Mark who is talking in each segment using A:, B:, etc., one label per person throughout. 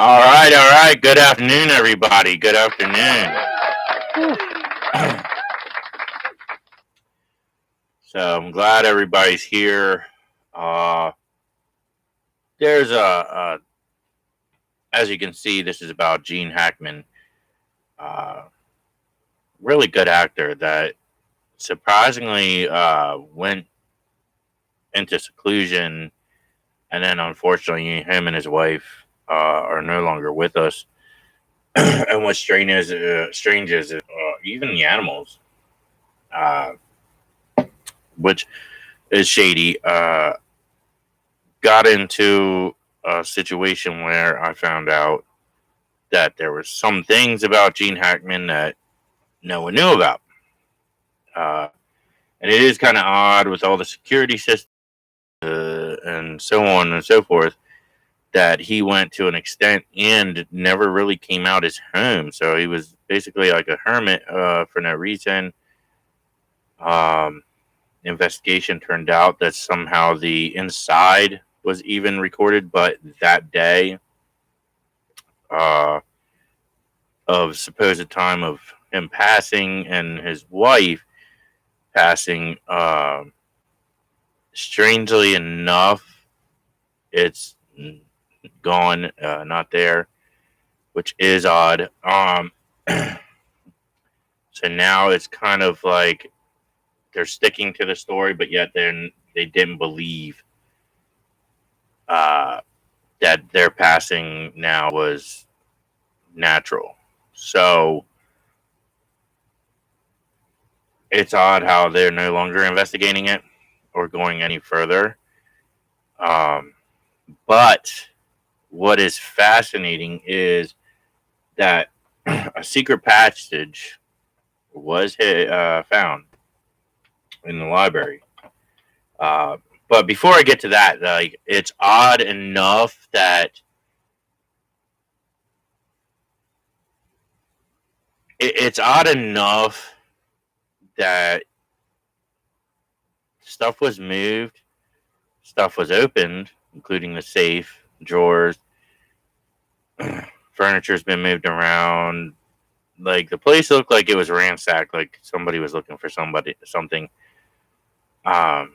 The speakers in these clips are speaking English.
A: All right. Good afternoon, everybody. Good afternoon. So I'm glad everybody's here. Uh, there's as you can see, this is about Gene Hackman, uh, really good actor that surprisingly went into seclusion, and then unfortunately, him and his wife are no longer with us. And what's strange is even the animals, uh, which is shady. Got into a situation where I found out that there were some things about Gene Hackman that no one knew about. Uh, and it is kind of odd with all the security systems and so on and so forth that he went to an extent and never really came out his home. So he was basically like a hermit for no reason. Um, Investigation turned out that somehow the inside was even recorded, but that day, uh, of supposed time of him passing and his wife passing, strangely enough, it's gone, not there, which is odd. So now it's kind of like they're sticking to the story, but yet then they didn't believe uh, that their passing now was natural. So it's odd how they're no longer investigating it or going any further. Um, but what is fascinating is that a secret passage was found in the library. Uh, but before I get to that, like it's odd enough that it's odd enough that stuff was moved, stuff was opened, including the safe, drawers, furniture's been moved around. Like the place looked like it was ransacked, like somebody was looking for something. Um,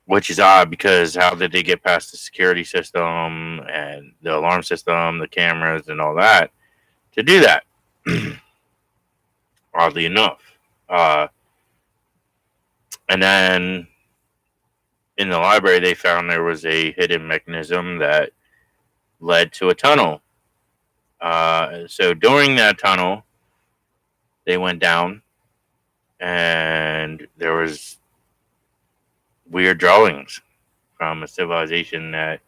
A: which is odd because how did they get past the security system and the alarm system, the cameras, and all that to do that? Oddly enough, uh, and then in the library they found there was a hidden mechanism that led to a tunnel. So during that tunnel, they went down, and there was weird drawings from a civilization that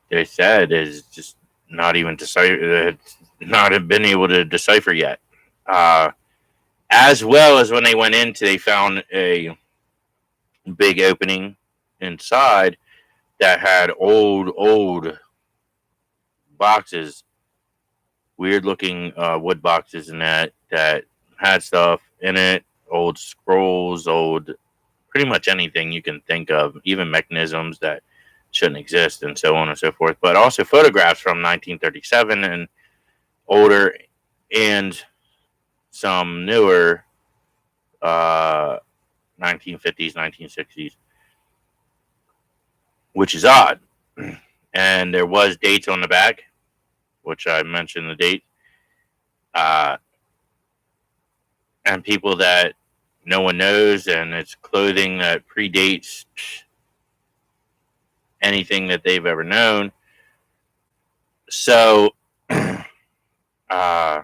A: they said is just not even decipher, not have been able to decipher yet. Uh, as well as when they went into, they found a big opening inside that had old boxes, weird looking wood boxes, in that had stuff in it, old scrolls, old pretty much anything you can think of, even mechanisms that shouldn't exist, and so on and so forth. But also photographs from 1937 and older, and some newer 1950s, 1960s, which is odd. And there was dates on the back, which I mentioned the date, uh, and people that no one knows, and it's clothing that predates anything that they've ever known. So, uh,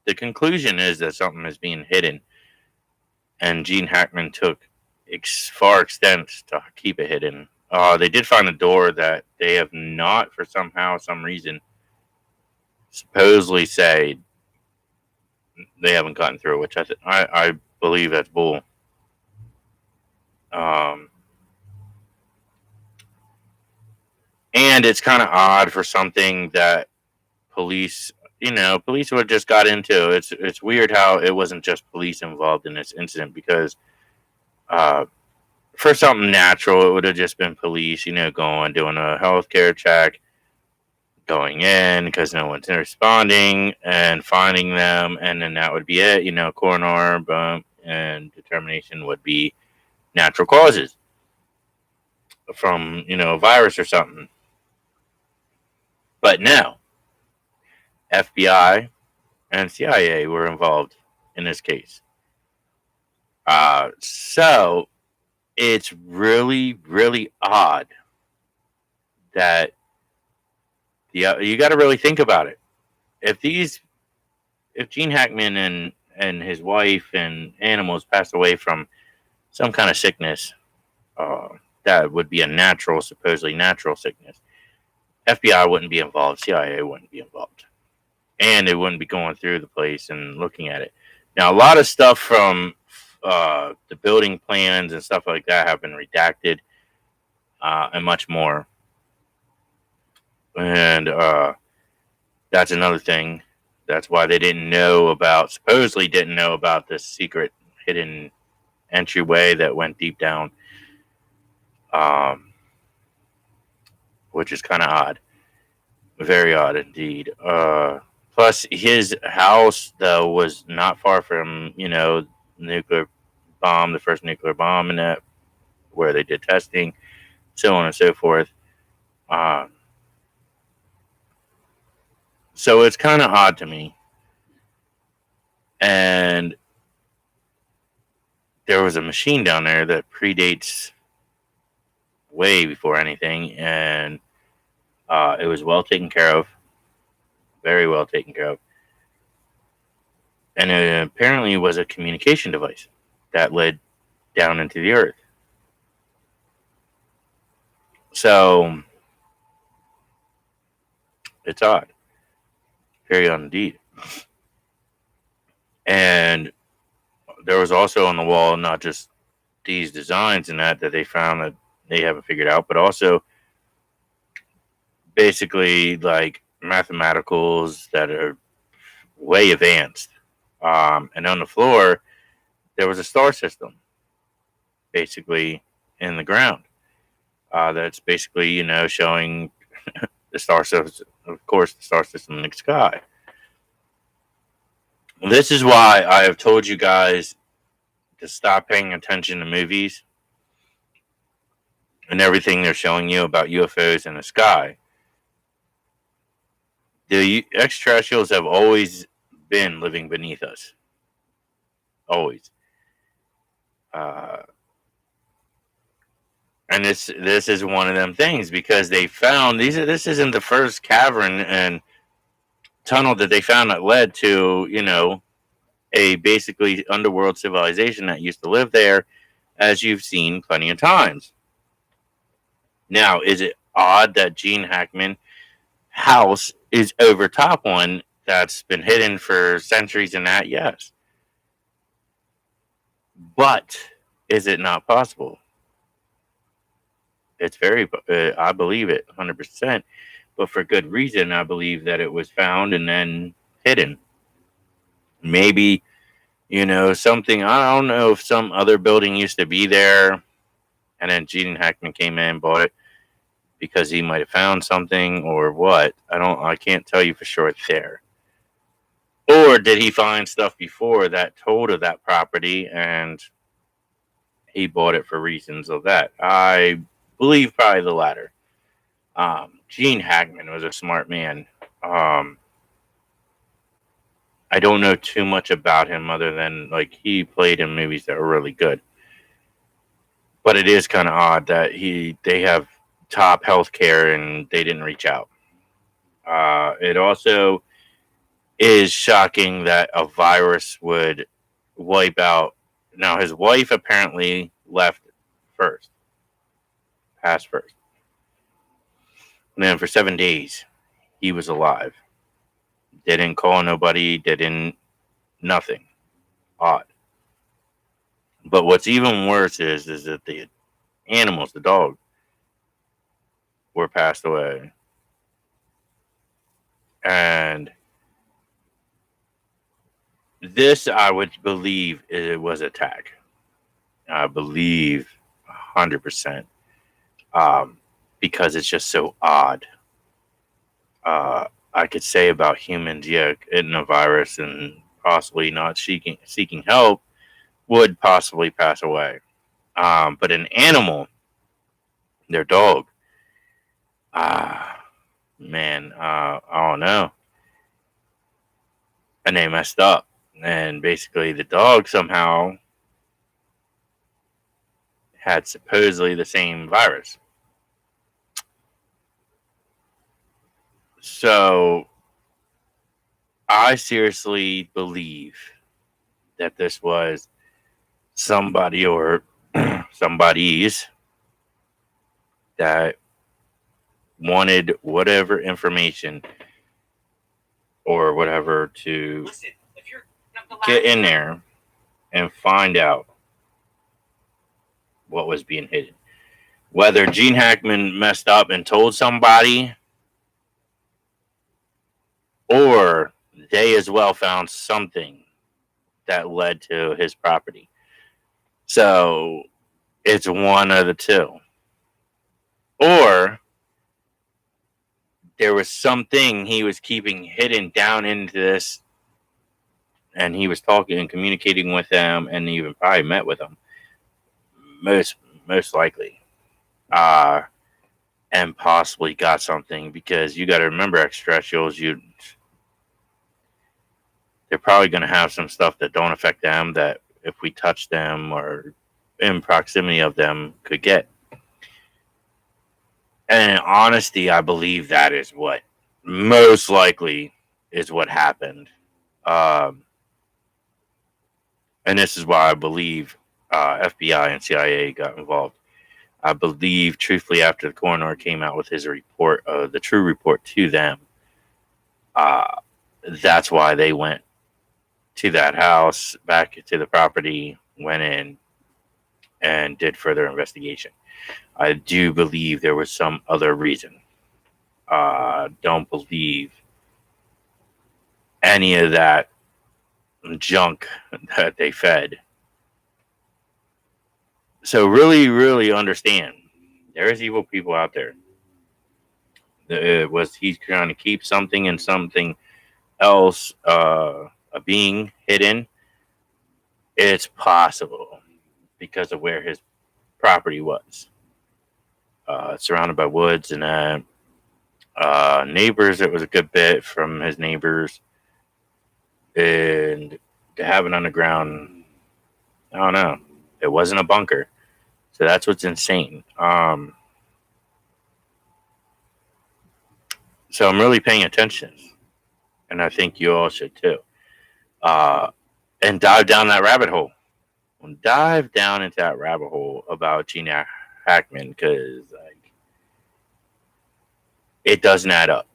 A: the conclusion is that something is being hidden, and Gene Hackman took far extents to keep it hidden. They did find a door that they have not, for some reason, supposedly say they haven't gotten through, which I believe that's bull. Um, and it's kind of odd for something that police, police would have just got into. It's weird how it wasn't just police involved in this incident because uh, for something natural, it would have just been police, going doing a healthcare check. going in because no one's responding and finding them, and then that would be it. Coroner and determination would be natural causes from a virus or something. But no, FBI and CIA were involved in this case. So it's really, really odd that you got to really think about it. If Gene Hackman and his wife and animals passed away from some kind of sickness, uh, that would be supposedly natural sickness. FBI wouldn't be involved. CIA wouldn't be involved, and they wouldn't be going through the place and looking at it. Now, a lot of stuff from the building plans and stuff like that have been redacted, and much more. And that's another thing. That's why they supposedly didn't know about this secret hidden entryway that went deep down, which is kind of odd. Very odd indeed. Plus, his house, though, was not far from, nuclear bomb, the first nuclear bomb, and that where they did testing, so on and so forth. So it's kind of odd to me. And there was a machine down there that predates way before anything, and it was well taken care of, very well taken care of. And it apparently was a communication device that led down into the earth. So it's odd. Very odd indeed. And there was also on the wall not just these designs and that they found that they haven't figured out, but also basically like mathematicals that are way advanced. And on the floor, there was a star system basically in the ground. That's basically, showing the star system, of course, the star system in the sky. This is why I have told you guys to stop paying attention to movies and everything they're showing you about UFOs in the sky. The extraterrestrials have always been living beneath us. Always. And this is one of them things because they found this isn't the first cavern and tunnel that they found that led to, a basically underworld civilization that used to live there, as you've seen plenty of times. Now, is it odd that Gene Hackman house is over top one that's been hidden for centuries and that? Yes. But is it not possible? It's very, I believe it 100%, but for good reason. I believe that it was found and then hidden. Maybe, something, I don't know if some other building used to be there and then Gene Hackman came in and bought it because he might have found something or what. I can't tell you for sure it's there. Or did he find stuff before that told of that property and he bought it for reasons of that? I believe probably the latter. Gene Hackman was a smart man. I don't know too much about him other than like he played in movies that were really good. But it is kind of odd that they have top health care and they didn't reach out. It also is shocking that a virus would wipe out. Now, his wife apparently left passed first. And then for 7 days, he was alive. Didn't call nobody, nothing. Odd. But what's even worse is that the animals, the dog, were passed away. And this, I would believe, it was attack. I believe 100%. Because it's just so odd. I could say about humans, yeah, getting a virus and possibly not seeking help would possibly pass away. But an animal, their dog, ah, man, I don't know. And they messed up. And basically, the dog somehow had supposedly the same virus. So I seriously believe that this was somebody or somebody's that wanted whatever information or whatever to get in there and find out what was being hidden. Whether Gene Hackman messed up and told somebody, or they as well found something that led to his property. So it's one of the two. Or there was something he was keeping hidden down into this, and he was talking and communicating with them, and even probably met with them. Most most likely. Uh and possibly got something, because you got to remember, extraterrestrials, they're probably going to have some stuff that don't affect them, that if we touch them or in proximity of them could get. And in honesty, I believe that is what most likely is what happened. Um, and this is why I believe FBI and CIA got involved. I believe, truthfully, after the coroner came out with his report, the true report to them, uh, that's why they went to that house, back to the property, went in and did further investigation. I do believe there was some other reason. Don't believe any of that junk that they fed. So really, really understand, there is evil people out there. Was he trying to keep something and something else, a being hidden? It's possible, because of where his property was. Surrounded by woods and neighbors. It was a good bit from his neighbors. And to have an underground, I don't know. It wasn't a bunker. So that's what's insane. So I'm really paying attention. And I think you all should too. And dive down that rabbit hole. Dive down into that rabbit hole about Gene Hackman, because like, it doesn't add up.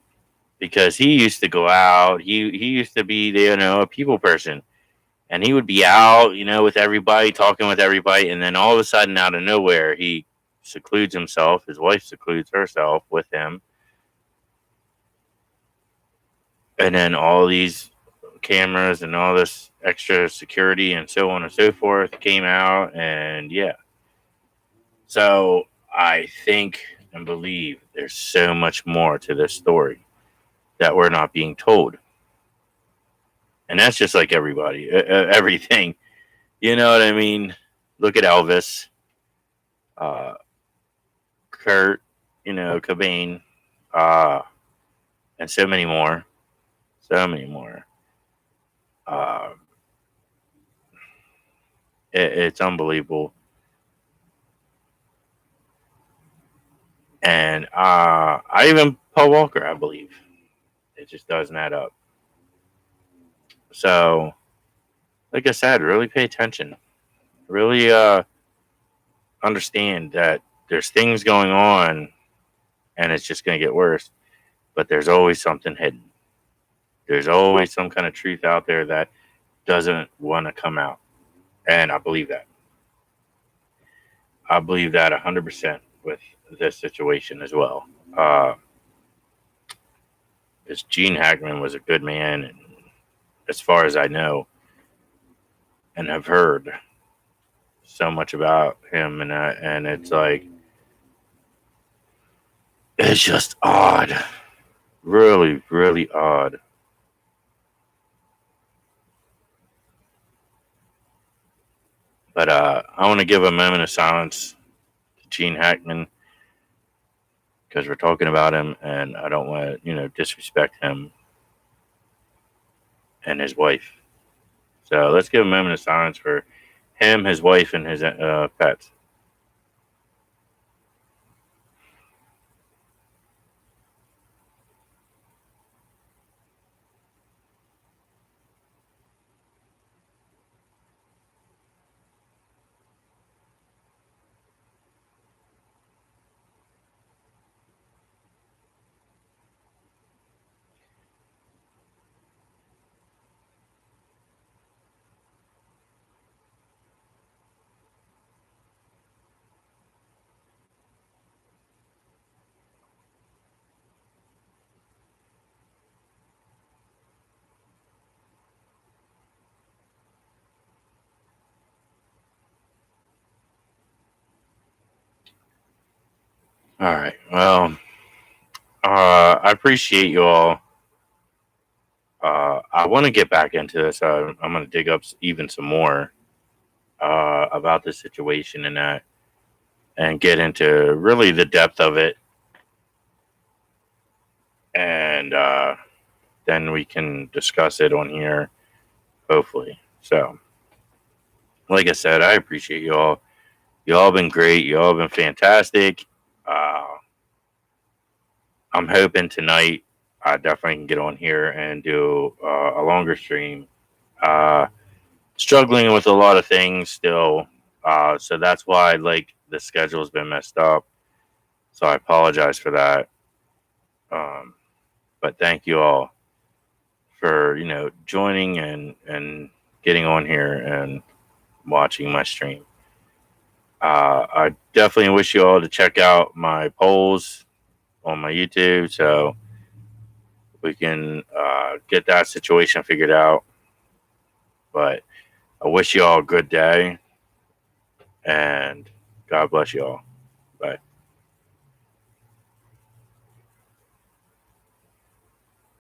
A: Because he used to go out, he used to be, a people person, and he would be out, with everybody, talking with everybody, and then all of a sudden, out of nowhere, he secludes himself. His wife secludes herself with him, and then all these cameras and all this extra security and so on and so forth came out, and yeah. So I think and believe there's so much more to this story that we're not being told. And that's just like everybody, everything. You know what I mean? Look at Elvis, uh, Kurt, Cobain, uh, and so many more. So many more. Uh, it's unbelievable. And I even Paul Walker, I believe. It just doesn't add up. So, like I said, really pay attention. Really understand that there's things going on, and it's just going to get worse. But there's always something hidden. There's always some kind of truth out there that doesn't want to come out. And I believe that. I believe that 100% with this situation as well. Because Gene Hackman was a good man, and as far as I know and have heard so much about him, and it's like, it's just odd Really, really odd. But I want to give a moment of silence to Gene Hackman because we're talking about him, and I don't want to, disrespect him and his wife. So let's give a moment of silence for him, his wife, and his pets. All right. Well, I appreciate you all. I want to get back into this. I'm going to dig up even some more about the situation and that, and get into really the depth of it, and then we can discuss it on here, hopefully. So, like I said, I appreciate you all. You all been great. You all been fantastic. Uh, I'm hoping tonight I definitely can get on here and do a longer stream. Uh, Struggling with a lot of things still, so that's why like the schedule's been messed up. So I apologize for that. Um, but thank you all for joining and getting on here and watching my stream. I definitely wish you all to check out my polls on my YouTube so we can get that situation figured out. But I wish you all a good day and God bless you all.